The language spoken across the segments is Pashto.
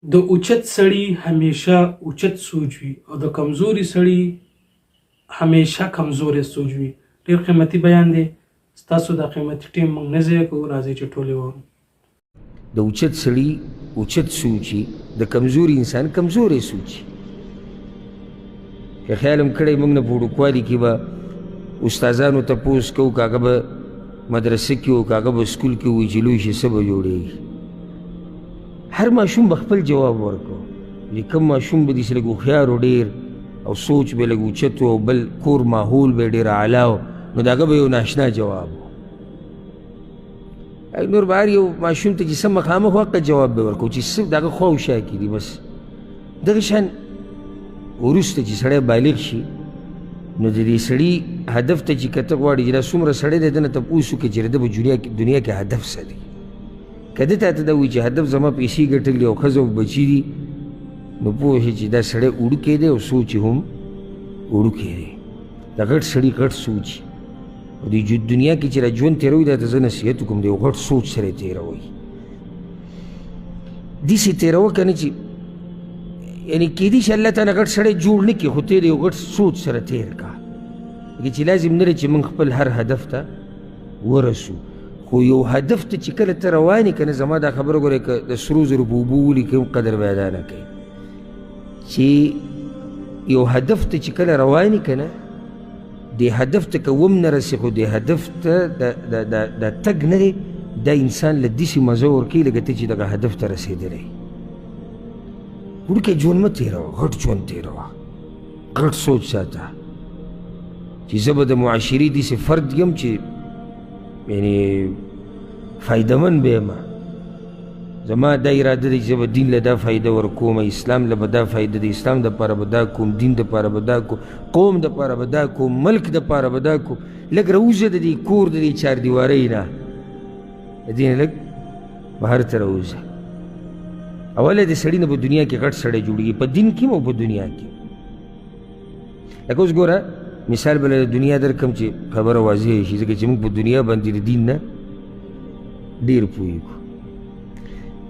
د اوچت سړي همیشه اوچت سوچ وي او د کمزوري سړي همیشه کمزوري سوچ وي. ډېر قیمتي بیان دی. ستاسو دا قیمتي ټیم موږ نه ضایع کوو. راځئ چې ټول یې واورو. د اوچت سړي اوچت سوچي، د کمزوري انسان کمزوري سوچي. که خیال هم کړی موږ نه په وړوکوالي کې به استادانو تپوس کوو، که هغه به مدرسه کې وو، که هغه به سکول کې وي چې لوی شي څه به جوړېږي. هر ماشوم به خپل جواب ورکوو. چې کوم ماشوم به داسې لږ هوښیار و ډېر او سوچ به لږ اوچت و او بل کور ماحول به یې ډېر اعلی و، نو د هغه به یو ناشنا جواب و. نور به هر یو ماشوم ته چې څه مخامخ وقت جواب به ورکوو چې څه د هغه خوا او شا کې دي. بس دغه شان وروسته چې سړی بالغ شي نو د دې سړي هدف ته چې که ته غواړې چې دا څومره سړی دی ده نه تپوس وکړې چې د ده په دنیا کې هدف څه دی. که ده تا ته دا وایي چې هدف زما پیسې ګټل دي او ښځه او بچي دي، نو پوه شي چې دا سړی وړوکی دی او سوچ یې هم وړوکی دی. د غټ سړي غټ سوچ او د دنیا کې چې را ژوند تېروي دا ته زه نصیحت وکړم د یو غټ سوچ سره یې تېروئ. داسې تېروه که نه چې یعنې کېدای شي الله تعالی غټ سړی جوړ نه کړي، خو ته یې د یو غټ سوچ سره تېر کړه. لکه چې لازم نه دی چې موږ خپل هر هدف ته ورسو، خو یو هدف ته چې کله ته روان یې که نه، زما دا خبره ګورئ که د سرو زرو په اوبو ولیکئ هم قدر به ادا نه کوي. چې یو هدف ته چې کله روان یې که نه، دې هدف ته که وم نه رسې، خو دې هدف ته دا تګ نه دی، دا انسان له داسې مزه ورکوي لکه ته چې دغه هدف ته رسېدلی. وړوکی ژوند مه تېروه، غټ ژوند تېروه، غټ سوچ ساته چې زه به د معاشرې داسې فرد یم چې یعنې فایدهمند به یم. زما دا اراده دی چې زه به دین له دا فایده ورکوم، اسلام له به دا فایده د اسلام دپاره به دا کوم، دین دپاره به دا کوم، قوم دپاره به دا کوم، ملک دپاره به دا کوم. لږ راوځه د دې کور د دې چاردیوارۍ نه، د دې نه لږ بهر ته راوځه. اوله د سړي نه په دنیا کې غټ سړی جوړېږي، په دین کې او په دنیا کې. لکه اوس ګوره مثال به له دنیا درکړم چې خبره واضح شي، ځکه چې موږ په دنیا باندې د دین نه ډېر پوهېږو.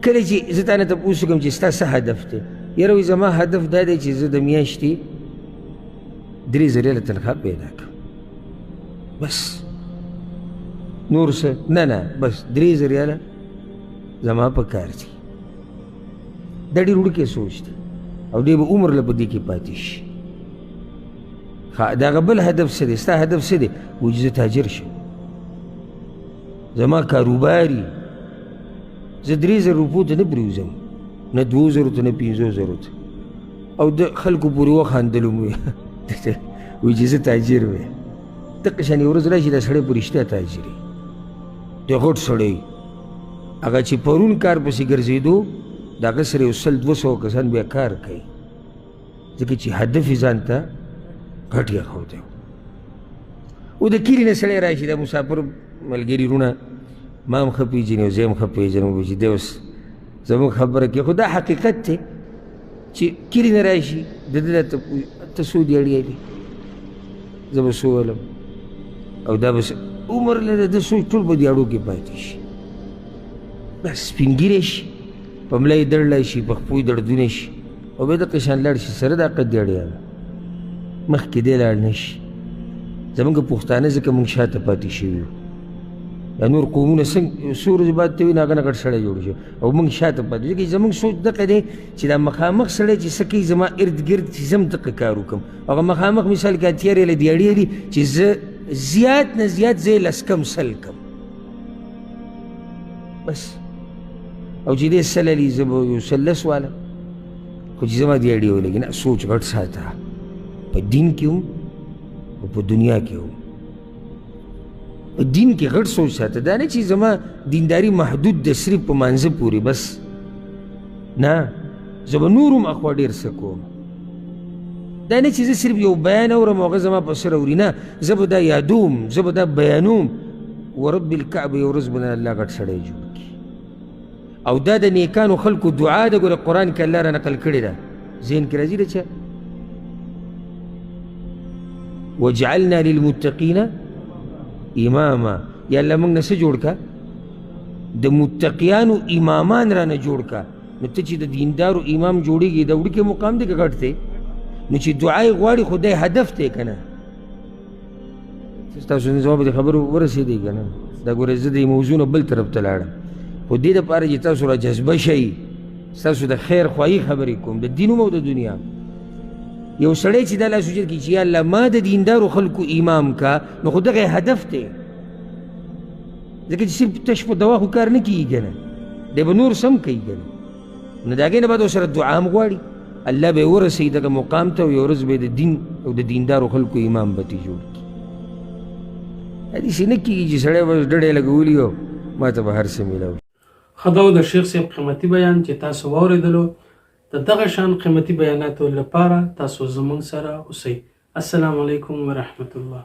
کله چې زه تا نه تپوس وکړم چې ستا څه هدف دی، یاره وایي زما هدف دا دی چې زه د میاشتې 3 ریاله تنخواه پیدا کړم. بس نور څه نه، بس 3 ریاله زما په کار دي. دا ډېر وړوکی سوچ دی او ډېر به عمر له په دې کې پاتې شي. د هغه بل هدف څه دی؟ ستا هدف څه دی؟ وایي چې زه تاجر شم، زما کاروباري، زه 3000 روپو ته نه پرېوځم، نه 2000 ته، نه 50,000 ته، او د خلکو پورې وخاندلم وایي چې زه تاجر وی. دقه شان یو ورځ راشي دا سړی په رښتیا تاجر وي، د غټ سړی هغه چې پرون کار پسې ګرځېدو د هغه سره یو 100-200 کسان بیا کار کوي، ځکه چې هدف یې ځان ته غټ ایښودی و. او د کلي نه سړی راشي، دا مسافر ملګري رونه ما هم ښه پېژني او زه هم ښه پېژنم، چې دی اوس زموږ خبره کوي. خو دا حقیقت دی چې کلي نه راشي د ده دا ته څو دیاړی دی، زه به څو ولم، او دا به عمر له د ده سوچ ټول په دیاړو کې پاتې شي. بس سپین ږیری شي، په ملا یې دړلی شي، په خپو یې دړدونه شي، او بیا دقه شان لاړ شي. سره دا قد دیاړیانو مخکې دی لاړ نه شي. زموږ پښتانه ځکه موږ شاته پاتې شوي یو، یا نور قومونه څنګه څو ورځې بعد ته وي نو هغه نه غټ سړی جوړ شو او موږ شاته پاتې شو. ځکه زموږ سوچ دغه دی چې دا مخامخ سړی چې څه کوي زما ارد ګرد چې زه هم دغه کار وکړم. هغه مخامخ مثال کې اتیا ریاله دیاړي دي چې زه زیات نه زیات زه یې 10 کم 100 کم بس، او چې دی 100 لي زه به یو 100 والم، خو چې زما دیاړي ولګي نه. سوچ غټ ساته په دین کې هم او په دنیا کې هم. په دین کې غټ سوچ ساته، دا نه چې زما دینداري محدود ده صرف په مانځه پورې بس، نه، زه به نور هم اخوا ډېر څه کوم. دا نه چې زه صرف یو بیان اورم او هغه زما په سر اوري، نه، زه به دا یادوم، زه به دا بیانوم. ورب الکعبه یو ورځ به نه الله غټ سړی جوړ کړي. او دا د نیکانو خلکو دعا ده. ګوره قرآن کې الله را نقل کړې ده، ذهن کې راځي ده چې وجعلنا للمتقین اماما، یا الله موږ نه څه جوړ کا؟ د متقیانو امامان را نه جوړ کا. نو ته چې د دیندارو امام جوړېږي د وړوکی مقام دی که غټ دی نو چې دعا یې غواړي خو دی هدف دی که نه ستاسو ځواب د خبرو ورسېدی که نه دا ګوره زه د موضوع نه بل طرف ته لاړم خو دې دپاره چې تاسو را جذبه شئ ستاسو د خیر خواهي خبرې کوم د دین او د دنیا یو سړی چې دا لا سوچت کړي چې یا الله ما د دیندارو خلکو امام کا نو خو دغه هدف دی ځکه چې صرف تش په دوا خو کار نه کېږي که نه دی به نور سم کوي که نه نو د هغې نه بعد ورسره دعا هم غواړي الله به یې ورسوي دغه مقام ته او یو ورځ به یې د دین او د دیندارو خلکو امام به ترې جوړ کړي داسې نه کېږي چې سړی بس ډډې لګولي او ما ته به هر څه میلاو ښه دا و د شیخ صاحب قیمتي بیان چې تاسو واورېدلو د دغه شان قیمتي بیاناتو لپاره تاسو زموږ سره اوسئ. السلام علیکم ورحمة الله.